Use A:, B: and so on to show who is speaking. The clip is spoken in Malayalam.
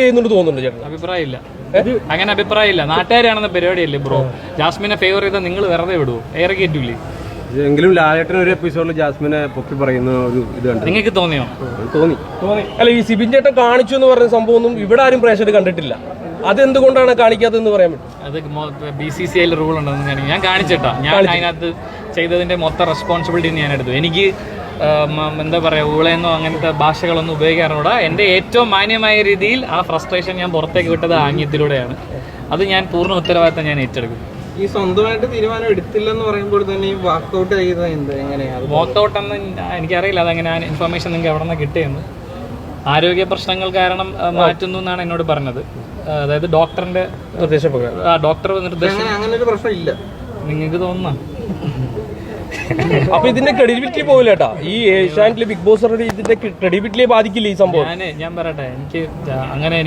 A: ചെയ്യുന്നുണ്ട് തോന്നുന്നുണ്ട് ചേട്ടൻ?
B: അഭിപ്രായമില്ല, അങ്ങനെ അഭിപ്രായമില്ല. നാട്ടുകാരാണെന്ന പരിപാടിയല്ലേ ബ്രോ. ജാസ്മിനെ ഫേവർ ചെയ്താൽ നിങ്ങൾ വെറുതെ വിടുവോ? ഏറെ കയറ്റൂലേ?
C: എങ്കിലും ലാലേട്ടൻ ഒരു എപ്പിസോഡിൽ ജാസ്മിനെ പൊക്കി പറയുന്ന ഒരു ഇത് കണ്ടു.
B: നിങ്ങൾക്ക് തോന്നിയോ?
C: തോന്നി.
A: അല്ല, ഈ സിബിൻ ചേട്ടൻ കാണിച്ചു എന്ന് പറയുന്ന സംഭവം ഒന്നും ഇവിടെ ആരും പ്രേക്ഷകർ കണ്ടിട്ടില്ല. അതെന്തുകൊണ്ടാണ് കാണിക്കാത്തതെന്ന് പറയാൻ പറ്റും?
B: അത് BCCI റൂൾ ഉണ്ടെന്ന് ഞാൻ കാണിച്ചിട്ടാ. ഞാൻ അതിനകത്ത് ചെയ്തതിന്റെ മൊത്തം റെസ്പോൺസിബിലിറ്റി ഞാൻ എടുത്തു. എനിക്ക് എന്താ പറയുക, ഊളയെന്നോ അങ്ങനത്തെ ഭാഷകളൊന്നും ഉപയോഗിക്കാറുണ്ട്. എൻ്റെ ഏറ്റവും മാന്യമായ രീതിയിൽ ആ ഫ്രസ്ട്രേഷൻ ഞാൻ പുറത്തേക്ക് വിട്ടത് ആംഗ്യത്തിലൂടെയാണ്. അത് ഞാൻ പൂർണ്ണ ഉത്തരവാദിത്തം ഞാൻ ഏറ്റെടുക്കും.
D: ഈ സ്വന്തമായിട്ട് തീരുമാനം എടുത്തില്ലെന്ന് പറയുമ്പോൾ തന്നെ വാക്കൗട്ട് ചെയ്തത് എന്ത്, എങ്ങനെയാണ്?
B: വാക്കൗട്ട് എന്ന് എനിക്കറിയില്ല. അതങ്ങനെ ഇൻഫർമേഷൻ നിങ്ങൾക്ക് എവിടെ നിന്ന് കിട്ടിയെന്ന്. ആരോഗ്യ പ്രശ്നങ്ങൾ കാരണം മാറ്റുന്നു എന്നാണ് എന്നോട് പറഞ്ഞത്. അതായത് ഡോക്ടറിന്റെ
A: നിർദ്ദേശപ്രകാരം.
B: ഡോക്ടർ നിർദ്ദേശം.
D: അങ്ങനെ ഒരു പ്രശ്നം ഇല്ല
B: നിങ്ങൾക്ക് തോന്നുന്ന
A: അപ്പൊ ഇതിന്റെ ക്രെഡിബിലിറ്റി പോകില്ല കേട്ടാ. ഈ ഏഷ്യാനെറ്റിലെ ബിഗ് ബോസ് ഇതിന്റെ ക്രെഡിബിലിറ്റിയെ ബാധിക്കില്ല ഈ സംഭവം.
B: ഞാൻ പറയട്ടെ, എനിക്ക് അങ്ങനെ